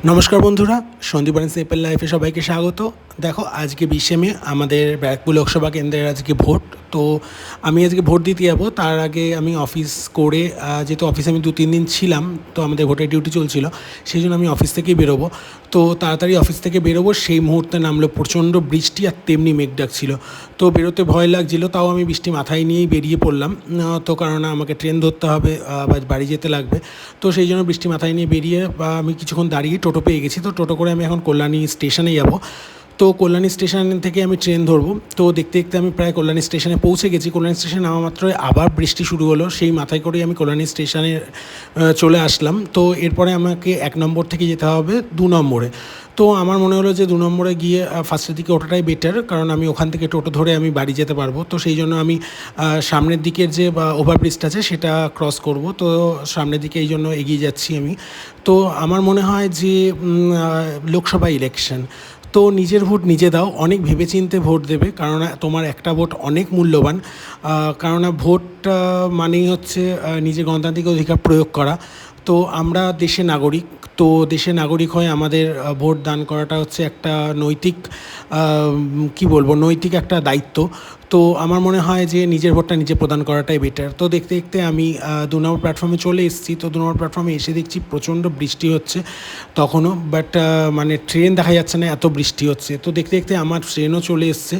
নমস্কার বন্ধুরা, সন্দীপন সিম্পল লাইফে সবাইকে স্বাগত। দেখো, আজকে 20শে মে আমাদের ব্যারাকপুর লোকসভা কেন্দ্রের আজকে ভোট। তো আমি আজকে ভোট দিতে যাবো। তার আগে আমি অফিস করে, যেহেতু অফিসে আমি 2-3 দিন ছিলাম, তো আমাদের ভোটের ডিউটি চলছিল, সেই জন্য আমি অফিস থেকেই বেরোবো। তো তাড়াতাড়ি অফিস থেকে বেরোবো, সেই মুহূর্তে নামলো প্রচণ্ড বৃষ্টি আর তেমনি মেঘ ডাকছিল। তো বেরোতে ভয় লাগছিলো, তাও আমি বৃষ্টি মাথায় নিয়েই বেরিয়ে পড়লাম। তো কারণ আমাকে ট্রেন ধরতে হবে বা বাড়ি যেতে লাগবে। তো সেই জন্য বৃষ্টি মাথায় নিয়ে বেরিয়ে আমি কিছুক্ষণ দাঁড়িয়ে টোটো পেয়ে গেছি। তো টোটো করে আমি এখন কল্যাণী স্টেশনে যাব। তো কল্যাণী স্টেশন থেকে আমি ট্রেন ধরবো। তো দেখতে দেখতে আমি প্রায় কল্যাণী স্টেশনে পৌঁছে গেছি। কল্যাণী স্টেশনে নামা মাত্রই আবার বৃষ্টি শুরু হলো। সেই মাথায় করেই আমি কল্যাণী স্টেশনে চলে আসলাম। তো এরপরে আমাকে 1 নম্বর থেকে যেতে হবে 2 নম্বরে। তো আমার মনে হলো যে 2 নম্বরে গিয়ে ফার্স্টের দিকে ওঠাটাই বেটার, কারণ আমি ওখান থেকে টোটো ধরে আমি বাড়ি যেতে পারবো। তো সেই জন্য আমি সামনের দিকের যে ওভারব্রিজটা আছে সেটা ক্রস করব। তো সামনের দিকে এই জন্য এগিয়ে যাচ্ছি আমি। তো আমার মনে হয় যে লোকসভা ইলেকশন, তো নিজের ভোট নিজে দাও, অনেক ভেবেচিন্তে ভোট দেবে, কারণ তোমার একটা ভোট অনেক মূল্যবান। কারণ ভোট মানেই হচ্ছে নিজের গণতান্ত্রিক অধিকার প্রয়োগ করা। তো আমরা দেশের নাগরিক, তো দেশের নাগরিক হয়ে আমাদের ভোট দান করাটা হচ্ছে একটা নৈতিক, কী বলবো, নৈতিক একটা দায়িত্ব। তো আমার মনে হয় যে নিজের ভোটটা নিজে প্রদান করাটাই বেটার। তো দেখতে দেখতে আমি 2 নম্বর প্ল্যাটফর্মে চলে এসেছি। তো 2 নম্বর প্ল্যাটফর্মে এসে দেখছি প্রচণ্ড বৃষ্টি হচ্ছে তখনও, বাট মানে ট্রেন দেখা যাচ্ছে না, এত বৃষ্টি হচ্ছে। তো দেখতে দেখতে আমার ট্রেনও চলে এসছে।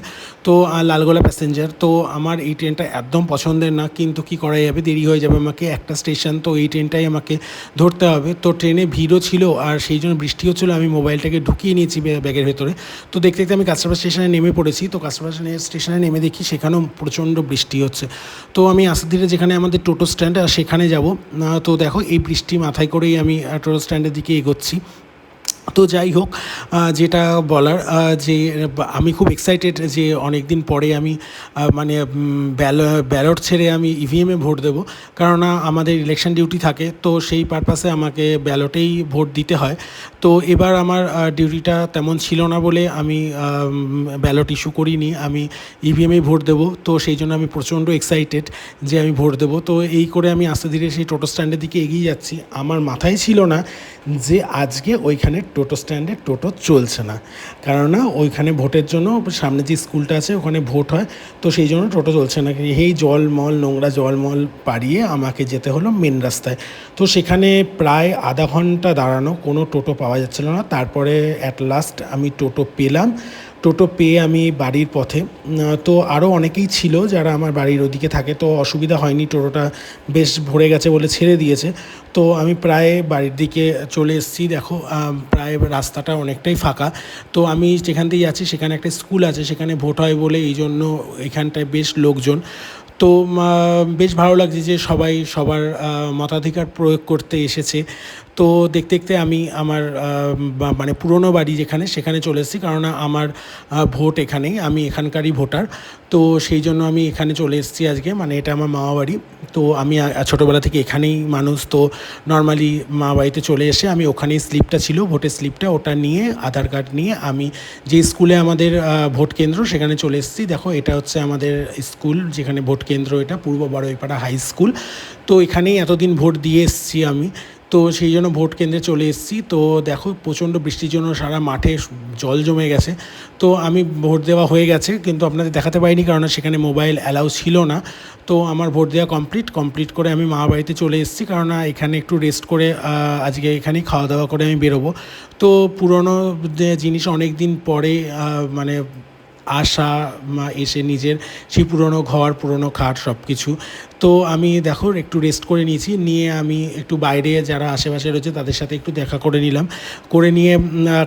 তো লালগোলা প্যাসেঞ্জার, তো আমার এই ট্রেনটা একদম পছন্দের না, কিন্তু কী করা যাবে, দেরি হয়ে যাবে আমাকে একটা স্টেশন, তো এই ট্রেনটাই আমাকে ধরতে হবে। তো ট্রেনে ভিড়ও ছিল আর সেই জন্য বৃষ্টিও ছিল, আমি মোবাইলটাকে ঢুকিয়ে নিয়েছি ব্যাগের ভেতরে। তো দেখতে দেখতে আমি কাস্টমার স্টেশনে নেমে পড়েছি। তো কাস্টমার স্টেশনে নেমে দেখি সেখানেও প্রচণ্ড বৃষ্টি হচ্ছে। তো আমি আস্তে ধীরে যেখানে আমাদের টোটো স্ট্যান্ড সেখানে যাব। তো দেখো, এই বৃষ্টি মাথায় করেই আমি টোটো স্ট্যান্ডের দিকে এগোচ্ছি। তো যাই হোক, যেটা বলার, যে আমি খুব এক্সাইটেড যে অনেক দিন পরে আমি মানে ব্যালট ছেড়ে আমি ইভিএমে ভোট দেবো। কারণ আমাদের ইলেকশন ডিউটি থাকে, তো সেই পারপাসে আমাকে ব্যালটেই ভোট দিতে হয়। তো এবার আমার ডিউটিটা তেমন ছিল না বলে আমি ব্যালট ইস্যু করিনি, আমি ইভিএমেই ভোট দেবো। তো সেই জন্য আমি প্রচণ্ড এক্সাইটেড যে আমি ভোট দেবো। তো এই করে আমি আস্তে ধীরে সেই টোটো স্ট্যান্ডের দিকে এগিয়ে যাচ্ছি। আমার মাথায় ছিল না যে আজকে ওইখানে টোটো স্ট্যান্ডে টোটো চলছে না, কেননা ওইখানে ভোটের জন্য সামনে যে স্কুলটা আছে ওখানে ভোট হয়, তো সেই জন্য টোটো চলছে না। এই জলমল, নোংরা জলমল পাড়িয়ে আমাকে যেতে হলো মেন রাস্তায়। তো সেখানে প্রায় আধা ঘন্টা দাঁড়ানো, কোনো টোটো পাওয়া যাচ্ছিল না। তারপরে অ্যাট লাস্ট আমি টোটো পেলাম। টোটো পেয়ে আমি বাড়ির পথে। তো আরও অনেকেই ছিল যারা আমার বাড়ির ওদিকে থাকে, তো অসুবিধা হয়নি, টোটোটা বেশ ভরে গেছে বলে ছেড়ে দিয়েছে। তো আমি প্রায় বাড়ির দিকে চলে এসেছি। দেখো, প্রায় রাস্তাটা অনেকটাই ফাঁকা। তো আমি যেখান দিয়ে যাচ্ছি সেখানে একটা স্কুল আছে, সেখানে ভোট হয় বলে এই জন্য এখানটায় বেশ লোকজন। তো বেশ ভালো লাগছে যে সবাই সবার মতাধিকার প্রয়োগ করতে এসেছে। তো দেখতে দেখতে আমি আমার মানে পুরনো বাড়ি যেখানে, সেখানে চলে এসেছি, কারণ আমার ভোট এখানেই, আমি এখানকারই ভোটার। তো সেই জন্য আমি এখানে চলে এসেছি আজকে, মানে এটা আমার মামা বাড়ি। তো আমি ছোটোবেলা থেকে এখানেই মানুষ। তো নর্মালি মা বাড়িতে চলে এসে আমি ওখানেই স্লিপটা ছিল, ভোটের স্লিপটা, ওটা নিয়ে আধার কার্ড নিয়ে আমি যে স্কুলে আমাদের ভোট কেন্দ্র সেখানে চলে এসেছি। দেখো, এটা হচ্ছে আমাদের স্কুল যেখানে ভোট কেন্দ্র, এটা পূর্ব বারুইপাড়া হাই স্কুল। তো এখানেই এতদিন ভোট দিয়ে এসেছি আমি। তো সেই জন্য ভোট কেন্দ্রে চলে এসেছি। তো দেখো, প্রচণ্ড বৃষ্টির জন্য সারা মাঠে জল জমে গেছে। তো আমি ভোট দেওয়া হয়ে গেছে, কিন্তু আপনাদের দেখাতে পারিনি, কারণ সেখানে মোবাইল অ্যালাউ ছিল না। তো আমার ভোট দেওয়া কমপ্লিট করে আমি মা বাড়িতে চলে এসেছি, কারণ এখানে একটু রেস্ট করে আজকে এখানেই খাওয়া দাওয়া করে আমি বেরোবো। তো পুরনো যে জিনিস, অনেক দিন পরে মানে আসা, এসে নিজের সেই পুরনো ঘর, পুরনো খাট, সব কিছু। তো আমি দেখো একটু রেস্ট করে নিয়েছি, নিয়ে আমি একটু বাইরে যারা আশেপাশে রয়েছে তাদের সাথে একটু দেখা করে নিলাম, করে নিয়ে,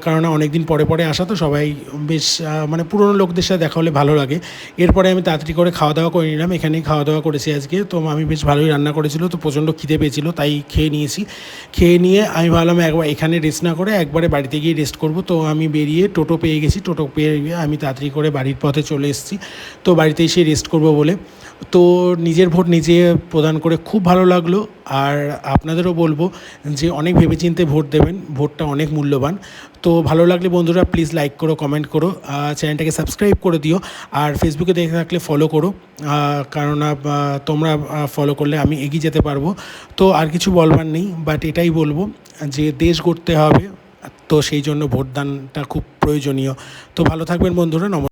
কারণ অনেক দিন পরে পরে আসা, তো সবাই বেশ মানে পুরনো লোকদের সাথে দেখা হলে ভালো লাগে। এরপরে আমি তাড়াতাড়ি করে খাওয়া দাওয়া করে নিলাম, এখানেই খাওয়া দাওয়া করেছি আজকে। তো আমি বেশ ভালোই রান্না করেছিল, তো প্রচণ্ড খিদে পেয়েছিল, তাই খেয়ে নিয়েছি। খেয়ে নিয়ে আমি ভাবলাম একবার এখানে রেস্ট না করে একবারে বাড়িতে গিয়ে রেস্ট করব। তো আমি বেরিয়ে টোটো পেয়ে গেছি, টোটো পেয়ে আমি তাড়াতাড়ি করে বাড়ির পথে চলে এসেছি, তো বাড়িতে এসে রেস্ট করব বলে। তো নিজের ভোট নিজে প্রদান করে খুব ভালো লাগলো। আর আপনাদেরও বলবো যে অনেক ভেবেচিন্তে ভোট দেবেন, ভোটটা অনেক মূল্যবান। তো ভালো লাগলে বন্ধুরা প্লিজ লাইক করো, কমেন্ট করো, চ্যানেলটাকে সাবস্ক্রাইব করে দিও। আর ফেসবুকে দেখে থাকলে ফলো করো, কারণ তোমরা ফলো করলে আমি এগিয়ে যেতে পারবো। তো আর কিছু বলবার নেই, বাট এটাই বলবো যে দেশ গড়তে হবে, তো সেই জন্য ভোটদানটা খুব প্রয়োজনীয়। তো ভালো থাকবেন বন্ধুরা, নমস্কার।